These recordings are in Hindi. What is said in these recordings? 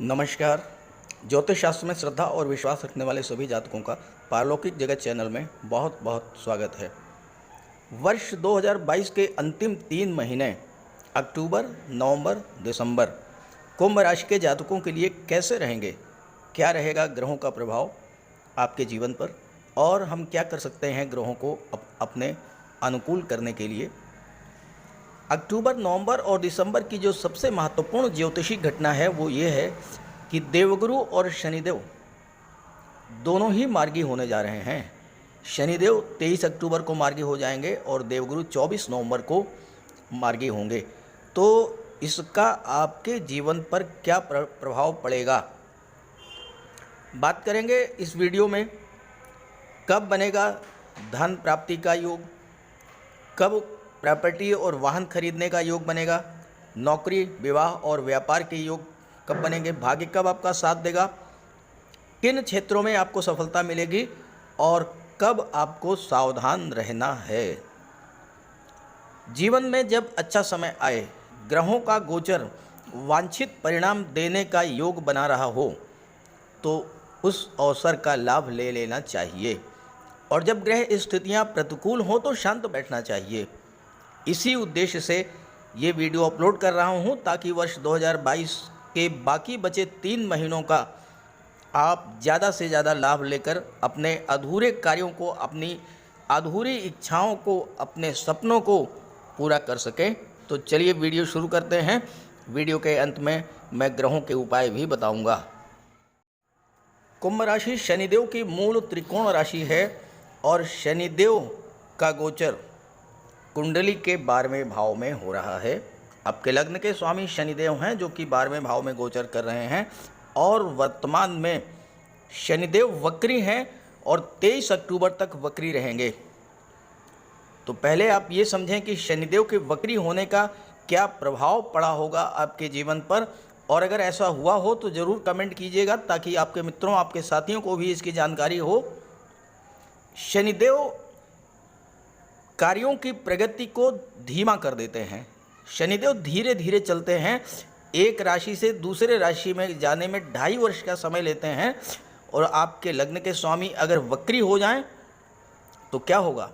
नमस्कार। ज्योतिष शास्त्र में श्रद्धा और विश्वास रखने वाले सभी जातकों का पारलौकिक जगत चैनल में बहुत बहुत स्वागत है। वर्ष 2022 के अंतिम 3 महीने अक्टूबर, नवंबर, दिसंबर कुंभ राशि के जातकों के लिए कैसे रहेंगे, क्या रहेगा ग्रहों का प्रभाव आपके जीवन पर और हम क्या कर सकते हैं ग्रहों को अपने अनुकूल करने के लिए। अक्टूबर, नवंबर और दिसंबर की जो सबसे महत्वपूर्ण ज्योतिषी घटना है वो ये है कि देवगुरु और शनिदेव दोनों ही मार्गी होने जा रहे हैं। शनिदेव 23 अक्टूबर को मार्गी हो जाएंगे और देवगुरु 24 नवंबर को मार्गी होंगे। तो इसका आपके जीवन पर क्या प्रभाव पड़ेगा, बात करेंगे इस वीडियो में। कब बनेगा धन प्राप्ति का योग, कब प्रॉपर्टी और वाहन खरीदने का योग बनेगा, नौकरी, विवाह और व्यापार के योग कब बनेंगे, भाग्य कब आपका साथ देगा, किन क्षेत्रों में आपको सफलता मिलेगी और कब आपको सावधान रहना है। जीवन में जब अच्छा समय आए, ग्रहों का गोचर वांछित परिणाम देने का योग बना रहा हो तो उस अवसर का लाभ ले लेना चाहिए और जब ग्रह स्थितियां प्रतिकूल हों तो शांत बैठना चाहिए। इसी उद्देश्य से ये वीडियो अपलोड कर रहा हूँ ताकि वर्ष 2022 के बाकी बचे 3 महीनों का आप ज़्यादा से ज़्यादा लाभ लेकर अपने अधूरे कार्यों को, अपनी अधूरी इच्छाओं को, अपने सपनों को पूरा कर सकें। तो चलिए वीडियो शुरू करते हैं। वीडियो के अंत में मैं ग्रहों के उपाय भी बताऊंगा। कुंभ राशि शनिदेव की मूल त्रिकोण राशि है और शनिदेव का गोचर कुंडली के 12वें भाव में हो रहा है। आपके लग्न के स्वामी शनिदेव हैं जो कि 12वें भाव में गोचर कर रहे हैं और वर्तमान में शनिदेव वक्री हैं और 23 अक्टूबर तक वक्री रहेंगे। तो पहले आप ये समझें कि शनिदेव के वक्री होने का क्या प्रभाव पड़ा होगा आपके जीवन पर, और अगर ऐसा हुआ हो तो ज़रूर कमेंट कीजिएगा ताकि आपके मित्रों, आपके साथियों को भी इसकी जानकारी हो। शनिदेव कार्यों की प्रगति को धीमा कर देते हैं। शनिदेव धीरे धीरे चलते हैं, एक राशि से दूसरे राशि में जाने में 2.5 वर्ष का समय लेते हैं और आपके लग्न के स्वामी अगर वक्री हो जाएं तो क्या होगा।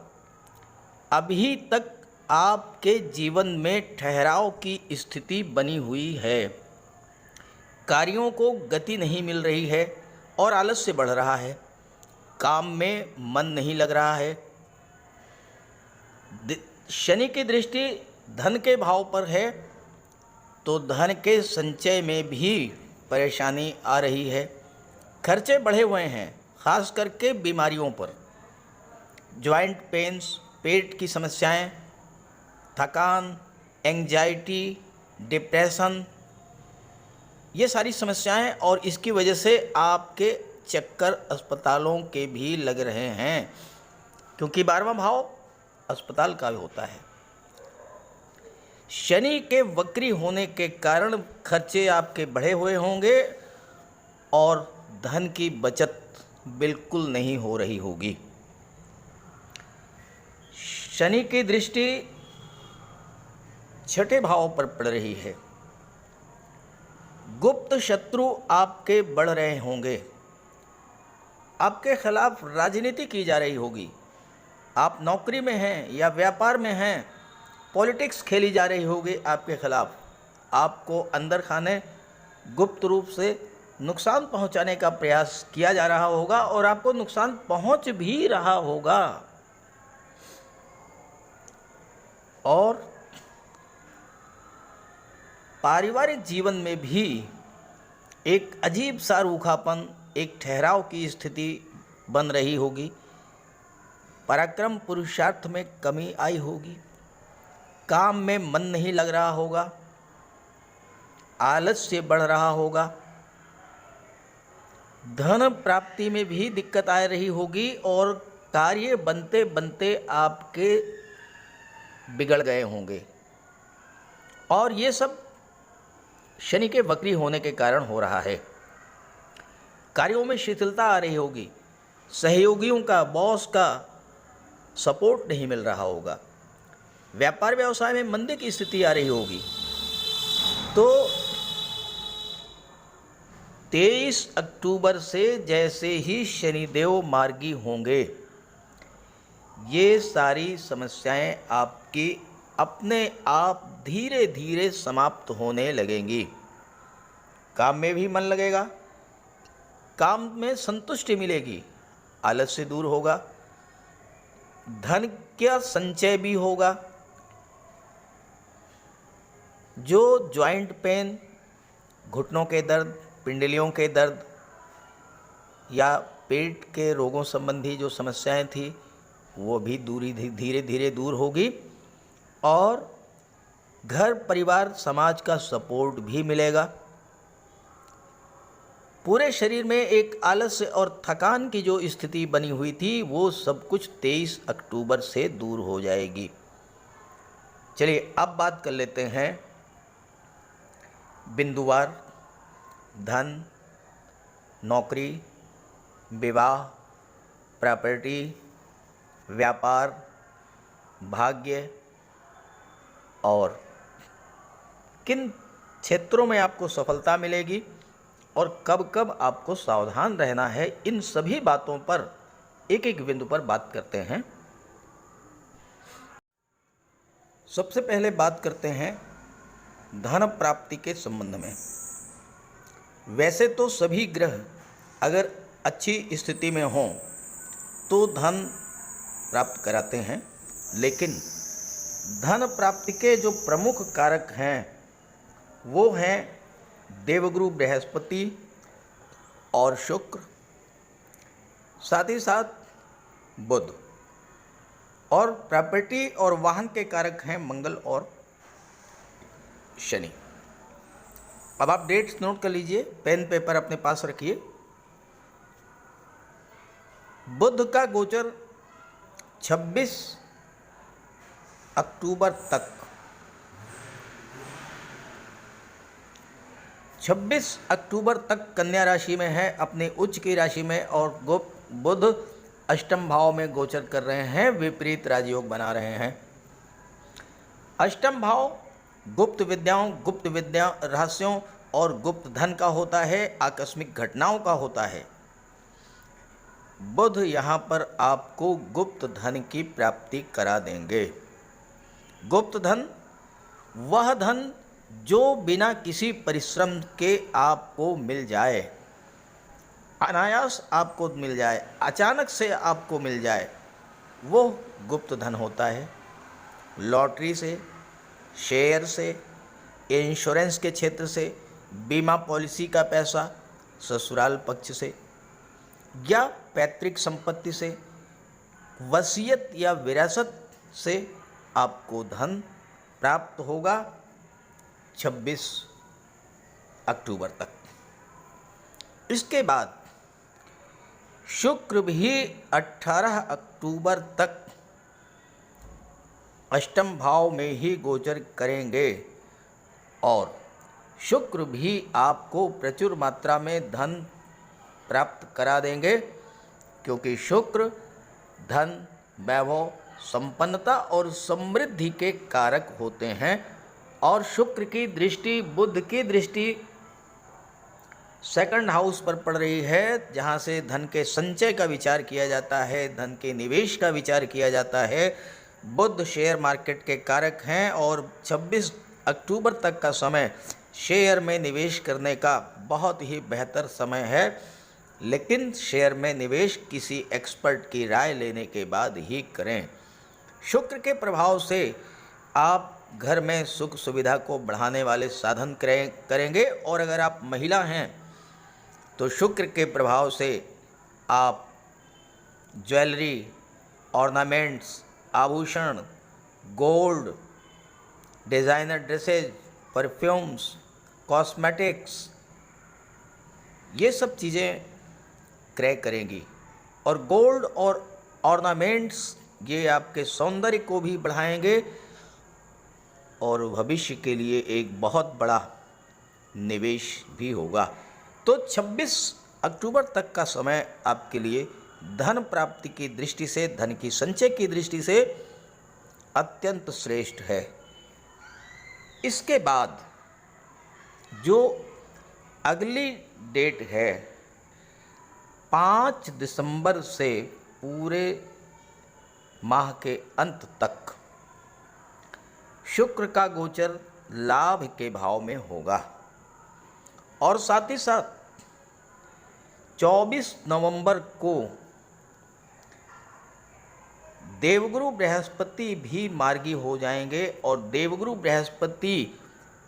अभी तक आपके जीवन में ठहराव की स्थिति बनी हुई है, कार्यों को गति नहीं मिल रही है और आलस्य बढ़ रहा है, काम में मन नहीं लग रहा है। शनि की दृष्टि धन के भाव पर है तो धन के संचय में भी परेशानी आ रही है, खर्चे बढ़े हुए हैं, खास करके बीमारियों पर, जॉइंट पेन्स, पेट की समस्याएं, थकान, एंजाइटी, डिप्रेशन, ये सारी समस्याएं, और इसकी वजह से आपके चक्कर अस्पतालों के भी लग रहे हैं क्योंकि 12वां भाव अस्पताल का होता है। शनि के वक्री होने के कारण खर्चे आपके बढ़े हुए होंगे और धन की बचत बिल्कुल नहीं हो रही होगी। शनि की दृष्टि 6ठे भाव पर पड़ रही है। गुप्त शत्रु आपके बढ़ रहे होंगे, आपके खिलाफ राजनीति की जा रही होगी। आप नौकरी में हैं या व्यापार में हैं, पॉलिटिक्स खेली जा रही होगी आपके खिलाफ, आपको अंदर खाने, गुप्त रूप से नुकसान पहुंचाने का प्रयास किया जा रहा होगा और आपको नुकसान पहुंच भी रहा होगा। और पारिवारिक जीवन में भी एक अजीब सा रूखापन, एक ठहराव की स्थिति बन रही होगी। पराक्रम पुरुषार्थ में कमी आई होगी, काम में मन नहीं लग रहा होगा, आलस्य बढ़ रहा होगा, धन प्राप्ति में भी दिक्कत आ रही होगी और कार्य बनते बनते आपके बिगड़ गए होंगे। और ये सब शनि के वक्री होने के कारण हो रहा है। कार्यों में शिथिलता आ रही होगी, सहयोगियों का, बॉस का सपोर्ट नहीं मिल रहा होगा, व्यापार व्यवसाय में मंदी की स्थिति आ रही होगी। तो 23 अक्टूबर से जैसे ही शनिदेव मार्गी होंगे, ये सारी समस्याएं आपकी अपने आप धीरे धीरे समाप्त होने लगेंगी। काम में भी मन लगेगा, काम में संतुष्टि मिलेगी, आलस्य दूर होगा, धन का संचय भी होगा। जो जॉइंट पेन, घुटनों के दर्द, पिंडलियों के दर्द या पेट के रोगों संबंधी जो समस्याएं थी, वो भी धीरे धीरे दूर होगी और घर परिवार समाज का सपोर्ट भी मिलेगा। पूरे शरीर में एक आलस्य और थकान की जो स्थिति बनी हुई थी, वो सब कुछ 23 अक्टूबर से दूर हो जाएगी। चलिए अब बात कर लेते हैं बिंदुवार, धन, नौकरी, विवाह, प्रॉपर्टी, व्यापार, भाग्य और किन क्षेत्रों में आपको सफलता मिलेगी और कब कब आपको सावधान रहना है। इन सभी बातों पर एक एक बिंदु पर बात करते हैं। सबसे पहले बात करते हैं धन प्राप्ति के संबंध में। वैसे तो सभी ग्रह अगर अच्छी स्थिति में हों तो धन प्राप्त कराते हैं, लेकिन धन प्राप्ति के जो प्रमुख कारक हैं वो हैं देवगुरु बृहस्पति और शुक्र, साथ ही साथ बुध, और प्रॉपर्टी और वाहन के कारक हैं मंगल और शनि। अब आप डेट्स नोट कर लीजिए, पेन पेपर अपने पास रखिए। बुध का गोचर 26 अक्टूबर तक 26 अक्टूबर तक कन्या राशि में है, अपने उच्च की राशि में, और बुध अष्टम भाव में गोचर कर रहे हैं, विपरीत राजयोग बना रहे हैं। अष्टम भाव गुप्त विद्याओं, गुप्त विद्या रहस्यों और गुप्त धन का होता है, आकस्मिक घटनाओं का होता है। बुध यहाँ पर आपको गुप्त धन की प्राप्ति करा देंगे। गुप्त धन वह धन जो बिना किसी परिश्रम के आपको मिल जाए, अनायास आपको मिल जाए, अचानक से आपको मिल जाए, वो गुप्त धन होता है। लॉटरी से, शेयर से, इंश्योरेंस के क्षेत्र से, बीमा पॉलिसी का पैसा, ससुराल पक्ष से या पैतृक संपत्ति से, वसीयत या विरासत से आपको धन प्राप्त होगा 26 अक्टूबर तक। इसके बाद शुक्र भी 18 अक्टूबर तक अष्टम भाव में ही गोचर करेंगे और शुक्र भी आपको प्रचुर मात्रा में धन प्राप्त करा देंगे, क्योंकि शुक्र धन, वैभव, संपन्नता और समृद्धि के कारक होते हैं। और शुक्र की दृष्टि, बुध की दृष्टि सेकंड हाउस पर पड़ रही है, जहाँ से धन के संचय का विचार किया जाता है, धन के निवेश का विचार किया जाता है। बुध शेयर मार्केट के कारक हैं और 26 अक्टूबर तक का समय शेयर में निवेश करने का बहुत ही बेहतर समय है, लेकिन शेयर में निवेश किसी एक्सपर्ट की राय लेने के बाद ही करें। शुक्र के प्रभाव से आप घर में सुख सुविधा को बढ़ाने वाले साधन करेंगे, और अगर आप महिला हैं तो शुक्र के प्रभाव से आप ज्वेलरी, ऑर्नामेंट्स, आभूषण, gold, designer dresses, perfumes, cosmetics, ये सब चीज़ें क्रय करेंगी। और गोल्ड और ऑर्नामेंट्स ये आपके सौंदर्य को भी बढ़ाएंगे और भविष्य के लिए एक बहुत बड़ा निवेश भी होगा। तो 26 अक्टूबर तक का समय आपके लिए धन प्राप्ति की दृष्टि से, धन की संचय की दृष्टि से अत्यंत श्रेष्ठ है। इसके बाद जो अगली डेट है 5 दिसंबर से पूरे माह के अंत तक शुक्र का गोचर लाभ के भाव में होगा और साथ ही साथ 24 नवंबर को देवगुरु बृहस्पति भी मार्गी हो जाएंगे और देवगुरु बृहस्पति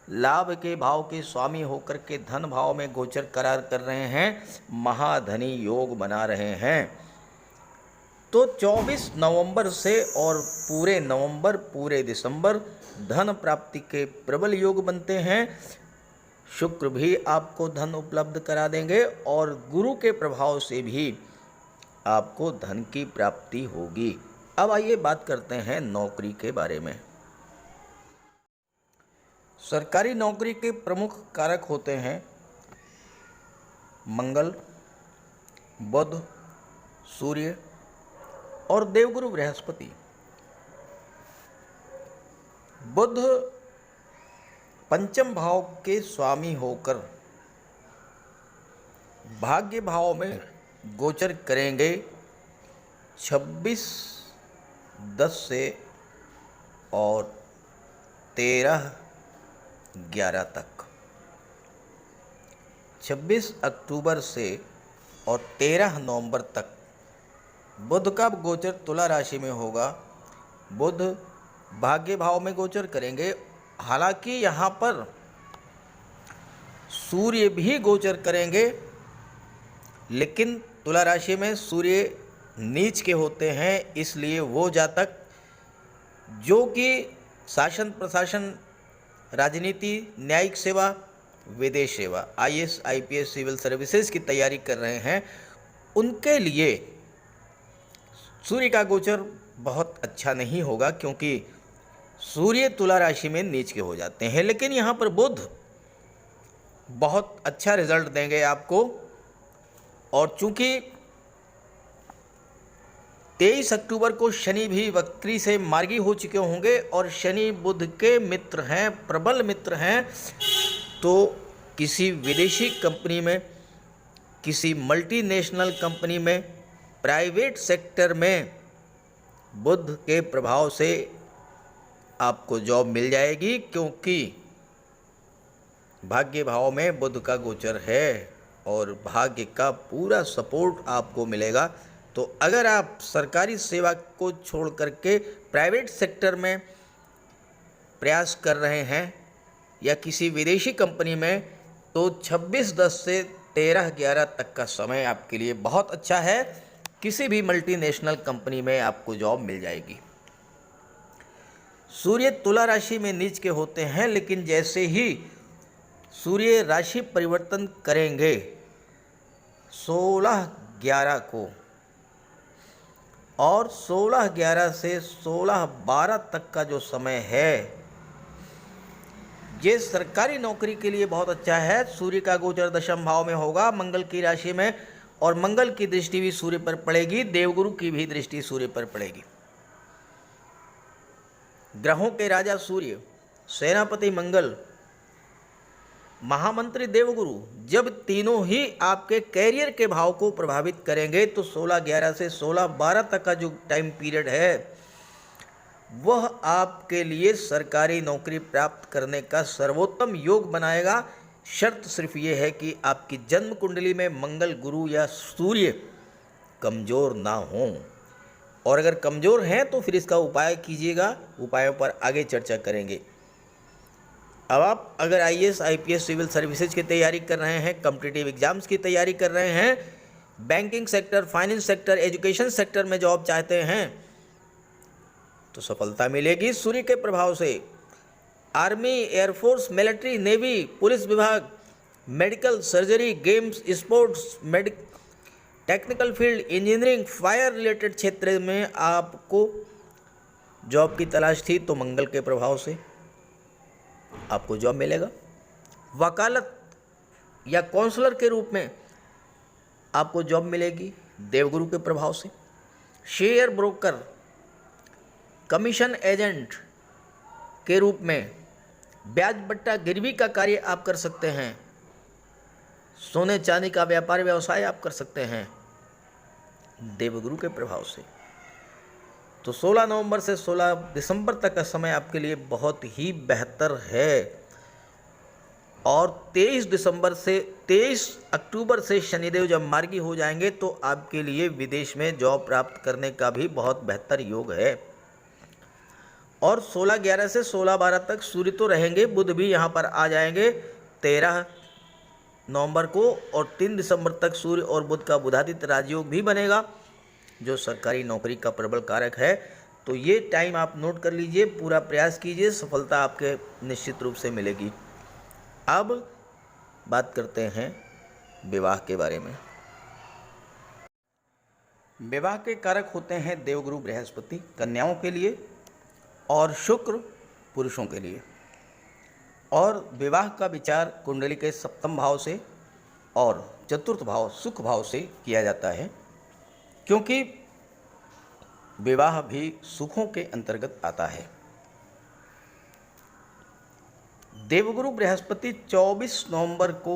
लाभ के भाव के स्वामी होकर के धन भाव में गोचर करार कर रहे हैं, महाधनी योग बना रहे हैं। तो 24 नवंबर से और पूरे नवंबर पूरे दिसंबर धन प्राप्ति के प्रबल योग बनते हैं। शुक्र भी आपको धन उपलब्ध करा देंगे और गुरु के प्रभाव से भी आपको धन की प्राप्ति होगी। अब आइए बात करते हैं नौकरी के बारे में। सरकारी नौकरी के प्रमुख कारक होते हैं मंगल, बुध, सूर्य और देवगुरु बृहस्पति। बुध पंचम भाव के स्वामी होकर भाग्य भाव में गोचर करेंगे 26/10 से और 13/11 तक। 26 अक्टूबर से और 13 नवंबर तक बुध का गोचर तुला राशि में होगा। बुध भाग्य भाव में गोचर करेंगे। हालांकि यहाँ पर सूर्य भी गोचर करेंगे, लेकिन तुला राशि में सूर्य नीच के होते हैं, इसलिए वो जातक जो कि शासन प्रशासन, राजनीति, न्यायिक सेवा, विदेश सेवा, IAS, IPS, सिविल सर्विसेज की तैयारी कर रहे हैं, उनके लिए सूर्य का गोचर बहुत अच्छा नहीं होगा, क्योंकि सूर्य तुला राशि में नीच के हो जाते हैं। लेकिन यहाँ पर बुध बहुत अच्छा रिजल्ट देंगे आपको। और चूंकि 23 अक्टूबर को शनि भी वक्री से मार्गी हो चुके होंगे और शनि बुध के मित्र हैं, प्रबल मित्र हैं, तो किसी विदेशी कंपनी में, किसी मल्टीनेशनल कंपनी में, प्राइवेट सेक्टर में बुध के प्रभाव से आपको जॉब मिल जाएगी, क्योंकि भाग्य भाव में बुध का गोचर है और भाग्य का पूरा सपोर्ट आपको मिलेगा। तो अगर आप सरकारी सेवा को छोड़ करके प्राइवेट सेक्टर में प्रयास कर रहे हैं या किसी विदेशी कंपनी में, तो 26/10 से 13/11 तक का समय आपके लिए बहुत अच्छा है। किसी भी मल्टीनेशनल कंपनी में आपको जॉब मिल जाएगी। सूर्य तुला राशि में नीच के होते हैं, लेकिन जैसे ही सूर्य राशि परिवर्तन करेंगे 16/11 को और 16/11 से 16/12 तक का जो समय है, ये सरकारी नौकरी के लिए बहुत अच्छा है। सूर्य का गोचर दशम भाव में होगा, मंगल की राशि में, और मंगल की दृष्टि भी सूर्य पर पड़ेगी, देवगुरु की भी दृष्टि सूर्य पर पड़ेगी। ग्रहों के राजा सूर्य, सेनापति मंगल, महामंत्री देवगुरु, जब तीनों ही आपके कैरियर के भाव को प्रभावित करेंगे, तो 16/11 से 16/12 तक का जो टाइम पीरियड है, वह आपके लिए सरकारी नौकरी प्राप्त करने का सर्वोत्तम योग बनाएगा। शर्त सिर्फ ये है कि आपकी जन्म कुंडली में मंगल, गुरु या सूर्य कमज़ोर ना हों, और अगर कमज़ोर हैं तो फिर इसका उपाय कीजिएगा। उपायों पर आगे चर्चा करेंगे। अब आप अगर IAS, IPS, सिविल सर्विसेज की तैयारी कर रहे हैं, कॉम्पिटिटिव एग्जाम्स की तैयारी कर रहे हैं, banking sector, finance sector, education sector में जॉब चाहते हैं, तो सफलता मिलेगी सूर्य के प्रभाव से। Army, air force, military, navy, police विभाग, medical, surgery, games, sports, technical field, engineering, fire related क्षेत्र में आपको जॉब की तलाश थी, तो मंगल के प्रभाव से आपको जॉब मिलेगा। वकालत या काउंसलर के रूप में आपको जॉब मिलेगी देवगुरु के प्रभाव से। शेयर ब्रोकर, कमीशन एजेंट के रूप में ब्याज बट्टा गिरवी का कार्य आप कर सकते हैं। सोने चांदी का व्यापार व्यवसाय आप कर सकते हैं देवगुरु के प्रभाव से। तो 16 नवंबर से 16 दिसंबर तक का समय आपके लिए बहुत ही बेहतर है। और 23 अक्टूबर से शनिदेव जब मार्गी हो जाएंगे तो आपके लिए विदेश में जॉब प्राप्त करने का भी बहुत बेहतर योग है। और 16/11 से 16/12 तक सूर्य तो रहेंगे, बुध भी यहाँ पर आ जाएंगे 13 नवंबर को, और 3 दिसंबर तक सूर्य और बुध का बुधादित्य राजयोग भी बनेगा जो सरकारी नौकरी का प्रबल कारक है। तो ये टाइम आप नोट कर लीजिए, पूरा प्रयास कीजिए, सफलता आपके निश्चित रूप से मिलेगी। अब बात करते हैं विवाह के बारे में। विवाह के कारक होते हैं देवगुरु बृहस्पति कन्याओं के लिए और शुक्र पुरुषों के लिए। और विवाह का विचार कुंडली के 7वें भाव से और 4th भाव सुख भाव से किया जाता है, क्योंकि विवाह भी सुखों के अंतर्गत आता है। देवगुरु बृहस्पति 24 नवंबर को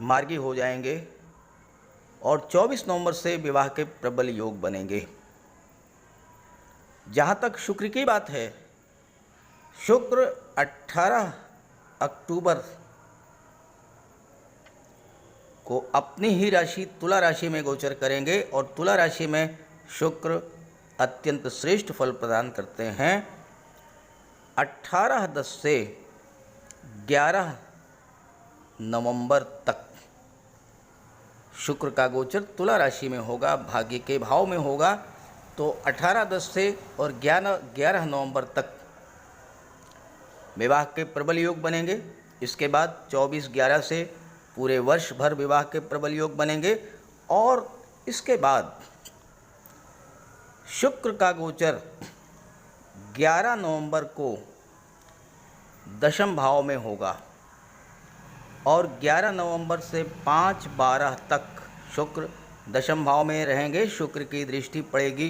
मार्गी हो जाएंगे और 24 नवंबर से विवाह के प्रबल योग बनेंगे। जहाँ तक शुक्र की बात है, शुक्र 18 अक्टूबर को अपनी ही राशि तुला राशि में गोचर करेंगे और तुला राशि में शुक्र अत्यंत श्रेष्ठ फल प्रदान करते हैं। 18/10 से 11 नवंबर तक शुक्र का गोचर तुला राशि में होगा, भाग्य के भाव में होगा। तो 18/10 से और 11 नवंबर तक विवाह के प्रबल योग बनेंगे। इसके बाद 24/11 से पूरे वर्ष भर विवाह के प्रबल योग बनेंगे। और इसके बाद शुक्र का गोचर 11 नवंबर को 10वें भाव में होगा और 11 नवंबर से 5/12 तक शुक्र 10वें भाव में रहेंगे। शुक्र की दृष्टि पड़ेगी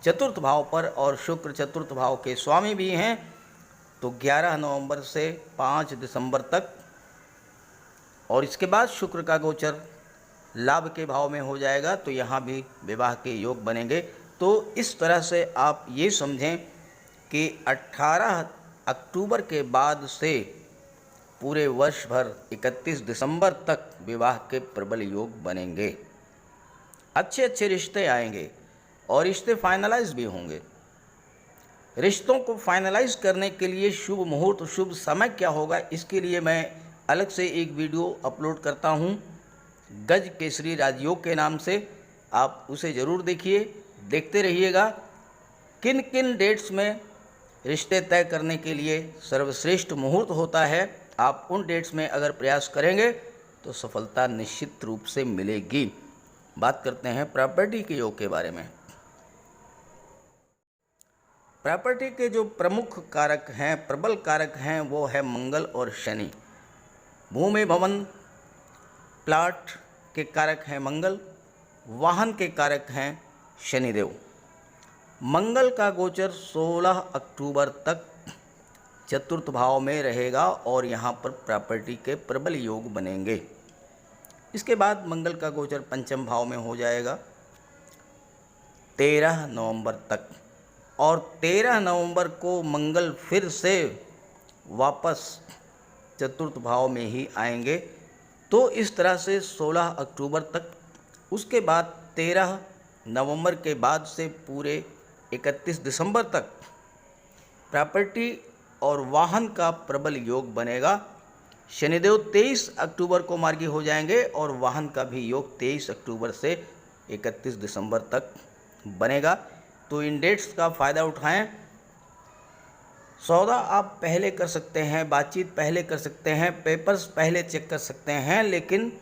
4th भाव पर और शुक्र 4th भाव के स्वामी भी हैं। तो 11 नवंबर से 5 दिसंबर तक, और इसके बाद शुक्र का गोचर लाभ के भाव में हो जाएगा, तो यहाँ भी विवाह के योग बनेंगे। तो इस तरह से आप ये समझें कि 18 अक्टूबर के बाद से पूरे वर्ष भर 31 दिसंबर तक विवाह के प्रबल योग बनेंगे। अच्छे अच्छे रिश्ते आएंगे और रिश्ते फाइनलाइज भी होंगे। रिश्तों को फाइनलाइज करने के लिए शुभ मुहूर्त, शुभ समय क्या होगा, इसके लिए मैं अलग से एक वीडियो अपलोड करता हूँ गज केसरी राजयोग के नाम से। आप उसे ज़रूर देखिए, देखते रहिएगा। किन किन डेट्स में रिश्ते तय करने के लिए सर्वश्रेष्ठ मुहूर्त होता है, आप उन डेट्स में अगर प्रयास करेंगे तो सफलता निश्चित रूप से मिलेगी। बात करते हैं प्रॉपर्टी के योग के बारे में। प्रॉपर्टी के जो प्रमुख कारक हैं, प्रबल कारक हैं, वो है मंगल और शनि। भूमि भवन प्लाट के कारक हैं मंगल, वाहन के कारक हैं शनिदेव। मंगल का गोचर 16 अक्टूबर तक 4th भाव में रहेगा और यहाँ पर प्रॉपर्टी के प्रबल योग बनेंगे। इसके बाद मंगल का गोचर 5वें भाव में हो जाएगा 13 नवंबर तक, और 13 नवंबर को मंगल फिर से वापस 4th भाव में ही आएंगे। तो इस तरह से 16 अक्टूबर तक, उसके बाद 13 नवंबर के बाद से पूरे 31 दिसंबर तक प्रॉपर्टी और वाहन का प्रबल योग बनेगा। शनिदेव 23 अक्टूबर को मार्गी हो जाएंगे और वाहन का भी योग 23 अक्टूबर से 31 दिसंबर तक बनेगा। तो इन डेट्स का फ़ायदा उठाएं। सौदा आप पहले कर सकते हैं, बातचीत पहले कर सकते हैं, पेपर्स पहले चेक कर सकते हैं, लेकिन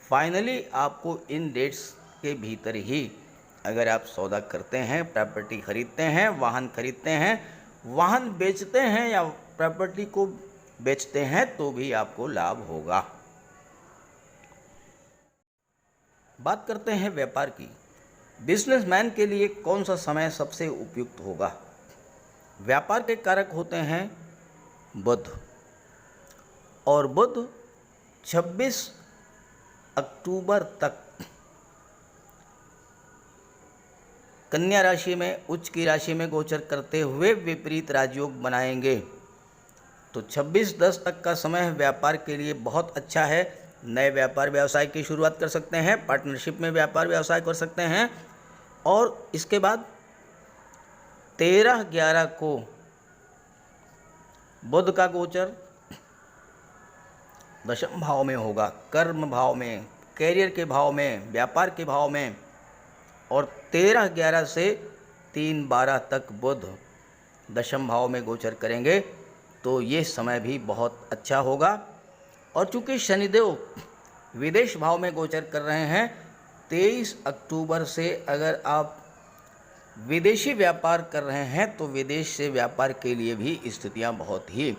फाइनली आपको इन डेट्स के भीतर ही अगर आप सौदा करते हैं, प्रॉपर्टी खरीदते हैं, वाहन खरीदते हैं, वाहन बेचते हैं या प्रॉपर्टी को बेचते हैं, तो भी आपको लाभ होगा। बात करते हैं व्यापार की। बिजनेसमैन के लिए कौन सा समय सबसे उपयुक्त होगा? व्यापार के कारक होते हैं बुध, और बुध 26 अक्टूबर तक कन्या राशि में उच्च की राशि में गोचर करते हुए विपरीत राजयोग बनाएंगे। तो 26-10 तक का समय व्यापार के लिए बहुत अच्छा है। नए व्यापार व्यवसाय की शुरुआत कर सकते हैं, पार्टनरशिप में व्यापार व्यवसाय कर सकते हैं। और इसके बाद 13/11 को बुध का गोचर दशम भाव में होगा, कर्म भाव में, कैरियर के भाव में, व्यापार के भाव में। और 13/11 से 3/12 तक बुध दशम भाव में गोचर करेंगे। तो ये समय भी बहुत अच्छा होगा। और चूंकि शनिदेव विदेश भाव में गोचर कर रहे हैं, 23 अक्टूबर से अगर आप विदेशी व्यापार कर रहे हैं तो विदेश से व्यापार के लिए भी स्थितियां बहुत ही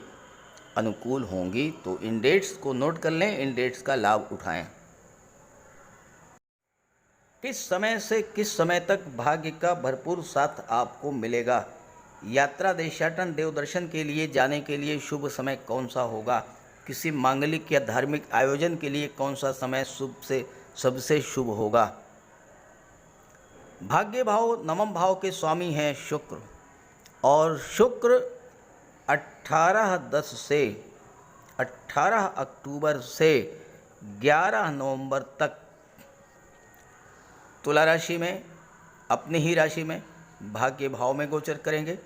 अनुकूल होंगी। तो इन डेट्स को नोट कर लें, इन डेट्स का लाभ उठाएं। किस समय से किस समय तक भाग्य का भरपूर साथ आपको मिलेगा? यात्रा, देशाटन, देवदर्शन के लिए जाने के लिए शुभ समय कौन सा होगा? किसी मांगलिक या धार्मिक आयोजन के लिए कौन सा समय सबसे शुभ होगा? भाग्य भाव नवम भाव के स्वामी हैं शुक्र, और शुक्र 18 अक्टूबर से 11 नवंबर तक तुला राशि में, अपनी ही राशि में भाग्य भाव में गोचर करेंगे।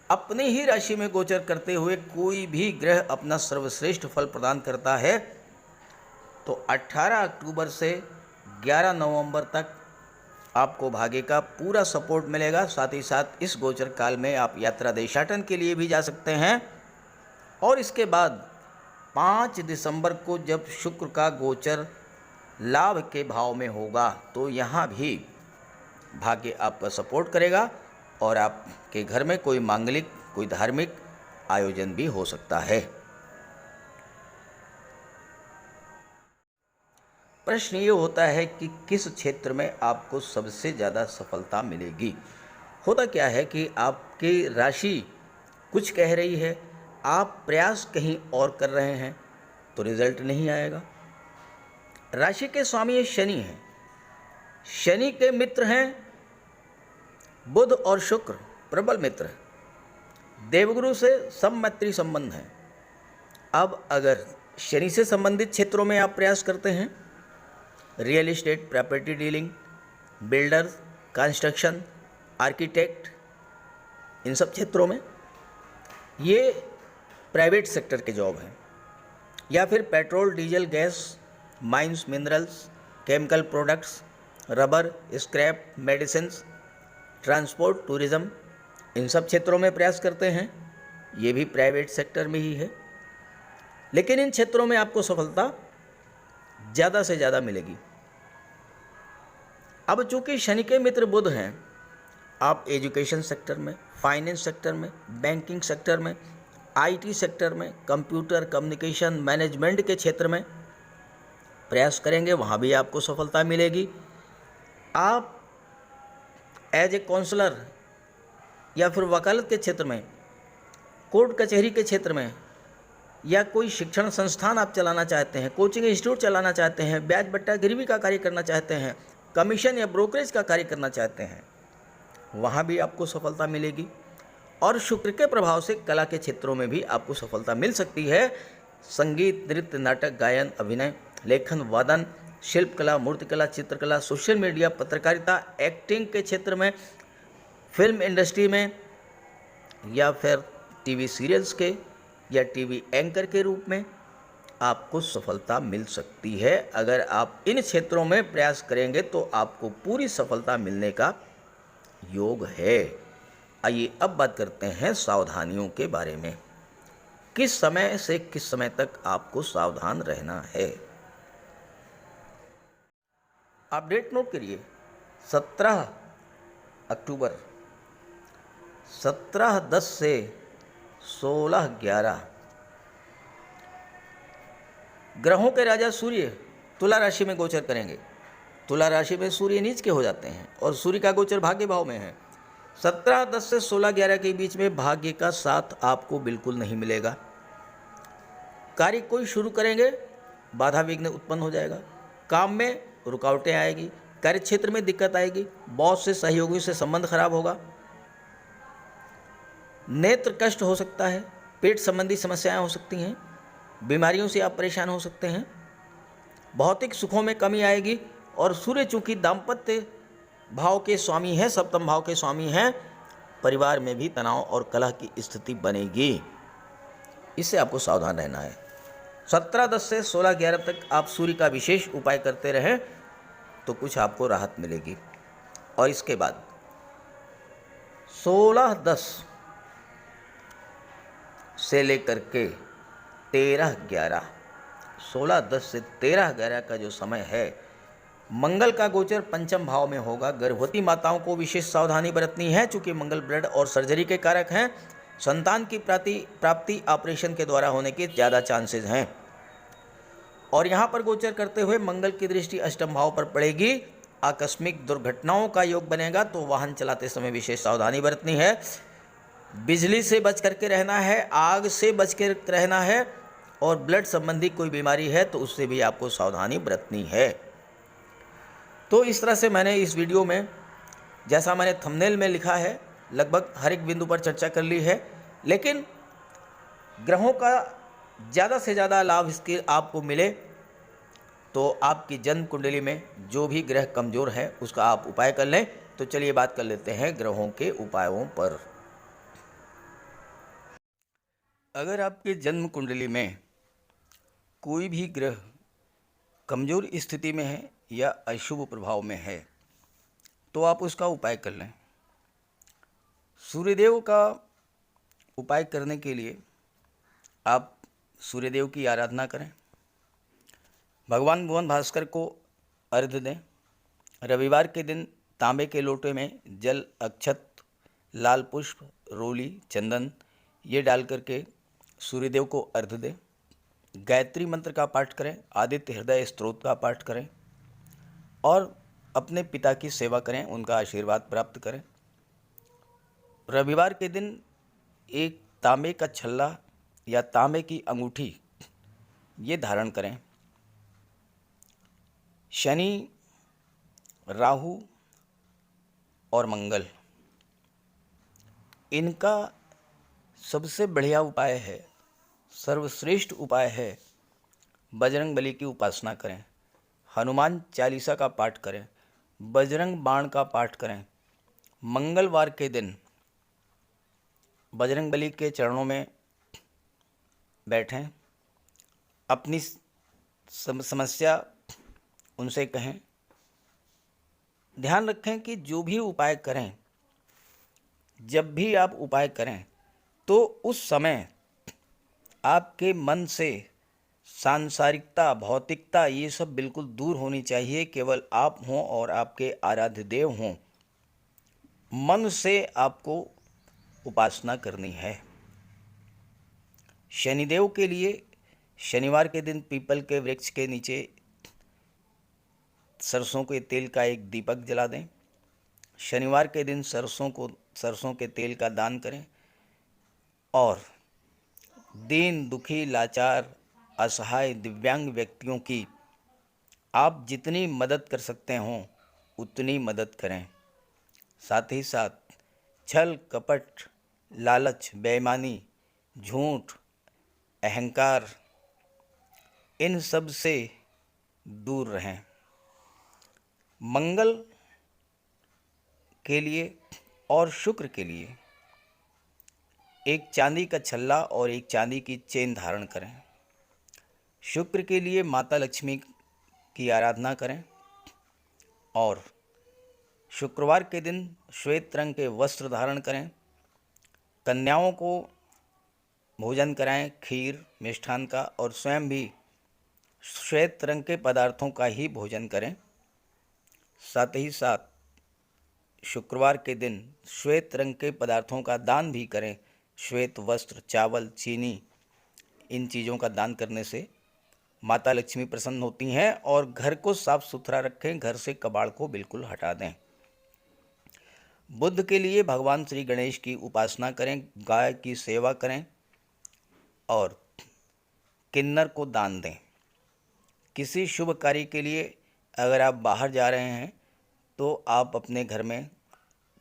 अपनी ही राशि में गोचर करते हुए कोई भी ग्रह अपना सर्वश्रेष्ठ फल प्रदान करता है। तो 18 अक्टूबर से 11 नवंबर तक आपको भाग्य का पूरा सपोर्ट मिलेगा। साथ ही साथ इस गोचर काल में आप यात्रा, देशाटन के लिए भी जा सकते हैं। और इसके बाद 5 दिसंबर को जब शुक्र का गोचर लाभ के भाव में होगा, तो यहाँ भी भाग्य आपका सपोर्ट करेगा और आपके घर में कोई मांगलिक, कोई धार्मिक आयोजन भी हो सकता है। प्रश्न ये होता है कि किस क्षेत्र में आपको सबसे ज़्यादा सफलता मिलेगी। होता क्या है कि आपकी राशि कुछ कह रही है, आप प्रयास कहीं और कर रहे हैं तो रिजल्ट नहीं आएगा। राशि के स्वामी शनि हैं, शनि के मित्र हैं बुध और शुक्र, प्रबल मित्र हैं। देवगुरु से सब मैत्री संबंध है। अब अगर शनि से संबंधित क्षेत्रों में आप प्रयास करते हैं, real estate, property dealing, builder, construction, architect, इन सब क्षेत्रों में, ये प्राइवेट सेक्टर के जॉब हैं, या फिर petrol, diesel, gas, mines, minerals, chemical products, rubber, scrap, medicines, transport, tourism, इन सब क्षेत्रों में प्रयास करते हैं, ये भी प्राइवेट सेक्टर में ही है। लेकिन इन क्षेत्रों में आपको सफलता ज़्यादा से ज़्यादा मिलेगी। अब चूंकि शनि के मित्र बुध हैं, आप एजुकेशन सेक्टर में, फाइनेंस सेक्टर में, बैंकिंग सेक्टर में, आईटी सेक्टर में, कंप्यूटर, कम्युनिकेशन, मैनेजमेंट के क्षेत्र में प्रयास करेंगे, वहाँ भी आपको सफलता मिलेगी। आप एज ए काउंसलर या फिर वकालत के क्षेत्र में, कोर्ट कचहरी के क्षेत्र में, या कोई शिक्षण संस्थान आप चलाना चाहते हैं, कोचिंग इंस्टीट्यूट चलाना चाहते हैं, ब्याज बट्टा गिरवी का कार्य करना चाहते हैं, कमीशन या ब्रोकरेज का कार्य करना चाहते हैं, वहाँ भी आपको सफलता मिलेगी। और शुक्र के प्रभाव से कला के क्षेत्रों में भी आपको सफलता मिल सकती है। संगीत, नृत्य, नाटक, गायन, अभिनय, लेखन, वादन, शिल्पकला, मूर्तिकला, चित्रकला, सोशल मीडिया, पत्रकारिता, एक्टिंग के क्षेत्र में, फिल्म इंडस्ट्री में, या फिर टीवी सीरियल्स के या टीवी एंकर के रूप में आपको सफलता मिल सकती है। अगर आप इन क्षेत्रों में प्रयास करेंगे तो आपको पूरी सफलता मिलने का योग है। आइए अब बात करते हैं सावधानियों के बारे में। किस समय से किस समय तक आपको सावधान रहना है? आप डेट नोट करिए, 17 अक्टूबर, 17-10 से 16-11 ग्रहों के राजा सूर्य तुला राशि में गोचर करेंगे। तुला राशि में सूर्य नीच के हो जाते हैं और सूर्य का गोचर भाग्य भाव में है। 17-10 से 16-11 के बीच में भाग्य का साथ आपको बिल्कुल नहीं मिलेगा। कार्य कोई शुरू करेंगे बाधा विघ्न उत्पन्न हो जाएगा, काम में रुकावटें आएगी, कार्य क्षेत्र में दिक्कत आएगी, बॉस से सहयोगियों से संबंध खराब होगा, नेत्र कष्ट हो सकता है, पेट संबंधी समस्याएं हो सकती हैं, बीमारियों से आप परेशान हो सकते हैं, भौतिक सुखों में कमी आएगी। और सूर्य चूंकि दाम्पत्य भाव के स्वामी हैं, सप्तम भाव के स्वामी हैं, परिवार में भी तनाव और कलह की स्थिति बनेगी। इससे आपको सावधान रहना है। 17/10 से 16/11 तक आप सूर्य का विशेष उपाय करते रहें तो कुछ आपको राहत मिलेगी। और इसके बाद 16/10 से लेकर के 13/11, 16/10 से 13/11 का जो समय है, मंगल का गोचर पंचम भाव में होगा। गर्भवती माताओं को विशेष सावधानी बरतनी है, चूंकि मंगल ब्लड और सर्जरी के कारक हैं। संतान की प्राप्ति ऑपरेशन के द्वारा होने के ज़्यादा चांसेस हैं। और यहाँ पर गोचर करते हुए मंगल की दृष्टि अष्टम भाव पर पड़ेगी। आकस्मिक दुर्घटनाओं का योग बनेगा, तो वाहन चलाते समय विशेष सावधानी बरतनी है। बिजली से बच करके रहना है, आग से बच कर रहना है, और ब्लड संबंधी कोई बीमारी है तो उससे भी आपको सावधानी बरतनी है। तो इस तरह से मैंने इस वीडियो में, जैसा मैंने थंबनेल में लिखा है, लगभग हर एक बिंदु पर चर्चा कर ली है। लेकिन ग्रहों का ज़्यादा से ज़्यादा लाभ इसके आपको मिले तो आपकी जन्म कुंडली में जो भी ग्रह कमज़ोर है उसका आप उपाय कर लें। तो चलिए बात कर लेते हैं ग्रहों के उपायों पर। अगर आपके जन्म कुंडली में कोई भी ग्रह कमज़ोर स्थिति में है या अशुभ प्रभाव में है तो आप उसका उपाय कर लें। सूर्यदेव का उपाय करने के लिए आप सूर्यदेव की आराधना करें, भगवान भुवन भास्कर को अर्घ्य दें। रविवार के दिन तांबे के लोटे में जल, अक्षत, लाल पुष्प, रोली, चंदन ये डाल करके सूर्यदेव को अर्घ्य दें। गायत्री मंत्र का पाठ करें, आदित्य हृदय स्तोत्र का पाठ करें और अपने पिता की सेवा करें, उनका आशीर्वाद प्राप्त करें। रविवार के दिन एक तांबे का छल्ला या तांबे की अंगूठी ये धारण करें। शनि, राहु और मंगल, इनका सबसे बढ़िया उपाय है, सर्वश्रेष्ठ उपाय है, बजरंग बली की उपासना करें, हनुमान चालीसा का पाठ करें, बजरंग बाण का पाठ करें। मंगलवार के दिन बजरंग बली के चरणों में बैठें, अपनी समस्या उनसे कहें। ध्यान रखें कि जो भी उपाय करें, जब भी आप उपाय करें तो उस समय आपके मन से सांसारिकता, भौतिकता ये सब बिल्कुल दूर होनी चाहिए। केवल आप हों और आपके आराध्य देव हों। मन से आपको उपासना करनी है। शनिदेव के लिए शनिवार के दिन पीपल के वृक्ष के नीचे सरसों के तेल का एक दीपक जला दें। शनिवार के दिन सरसों के तेल का दान करें और दीन, दुखी, लाचार, असहाय, दिव्यांग व्यक्तियों की आप जितनी मदद कर सकते हों उतनी मदद करें। साथ ही साथ छल, कपट, लालच, बेईमानी, झूठ, अहंकार, इन सब से दूर रहें। मंगल के लिए और शुक्र के लिए एक चांदी का छल्ला और एक चांदी की चेन धारण करें। शुक्र के लिए माता लक्ष्मी की आराधना करें और शुक्रवार के दिन श्वेत रंग के वस्त्र धारण करें। कन्याओं को भोजन कराएं, खीर, मिष्ठान का, और स्वयं भी श्वेत रंग के पदार्थों का ही भोजन करें। साथ ही साथ शुक्रवार के दिन श्वेत रंग के पदार्थों का दान भी करें। श्वेत वस्त्र, चावल, चीनी, इन चीज़ों का दान करने से माता लक्ष्मी प्रसन्न होती हैं। और घर को साफ सुथरा रखें, घर से कबाड़ को बिल्कुल हटा दें। बुध के लिए भगवान श्री गणेश की उपासना करें, गाय की सेवा करें और किन्नर को दान दें। किसी शुभ कार्य के लिए अगर आप बाहर जा रहे हैं तो आप अपने घर में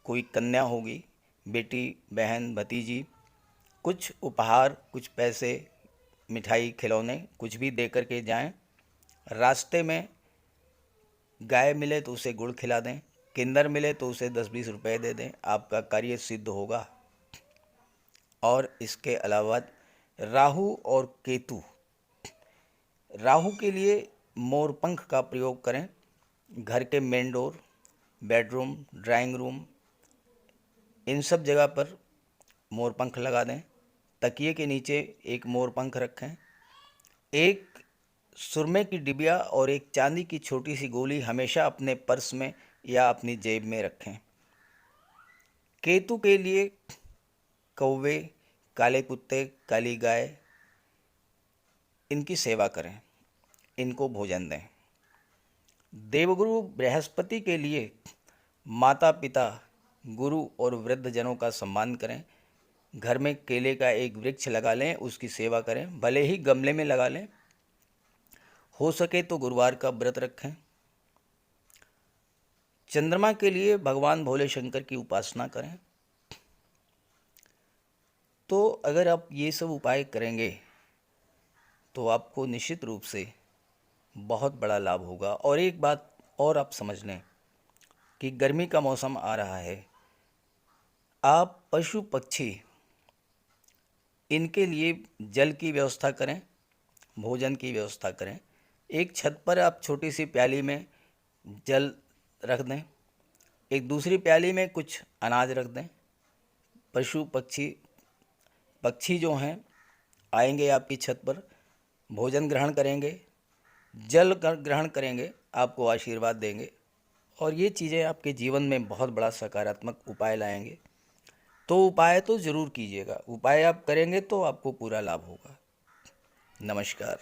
कोई कन्या होगी, बेटी, बहन, भतीजी, कुछ उपहार, कुछ पैसे, मिठाई, खिलौने कुछ भी दे कर के जाएं। रास्ते में गाय मिले तो उसे गुड़ खिला दें, किन्नर मिले तो उसे 10-20 रुपए दे दें, आपका कार्य सिद्ध होगा। और इसके अलावा राहु और केतु, राहु के लिए मोर पंख का प्रयोग करें। घर के main door, bedroom, drawing room, इन सब जगह पर मोर पंख लगा दें। तकिए के नीचे एक मोर पंख रखें। एक सुरमे की डिबिया और एक चांदी की छोटी सी गोली हमेशा अपने पर्स में या अपनी जेब में रखें। केतु के लिए कौवे, काले कुत्ते, काली गाय, इनकी सेवा करें, इनको भोजन दें। देवगुरु बृहस्पति के लिए माता पिता, गुरु और वृद्धजनों का सम्मान करें। घर में केले का एक वृक्ष लगा लें, उसकी सेवा करें, भले ही गमले में लगा लें। हो सके तो गुरुवार का व्रत रखें। चंद्रमा के लिए भगवान भोले शंकर की उपासना करें। तो अगर आप ये सब उपाय करेंगे तो आपको निश्चित रूप से बहुत बड़ा लाभ होगा। और एक बात और आप समझ लें कि गर्मी का मौसम आ रहा है, आप पशु पक्षी इनके लिए जल की व्यवस्था करें, भोजन की व्यवस्था करें। एक छत पर आप छोटी सी प्याली में जल रख दें, एक दूसरी प्याली में कुछ अनाज रख दें। पशु पक्षी जो हैं आएंगे आपकी छत पर, भोजन ग्रहण करेंगे, जल ग्रहण करेंगे, आपको आशीर्वाद देंगे और ये चीज़ें आपके जीवन में बहुत बड़ा सकारात्मक उपाय लाएंगे। तो उपाय तो ज़रूर कीजिएगा, उपाय आप करेंगे तो आपको पूरा लाभ होगा। नमस्कार।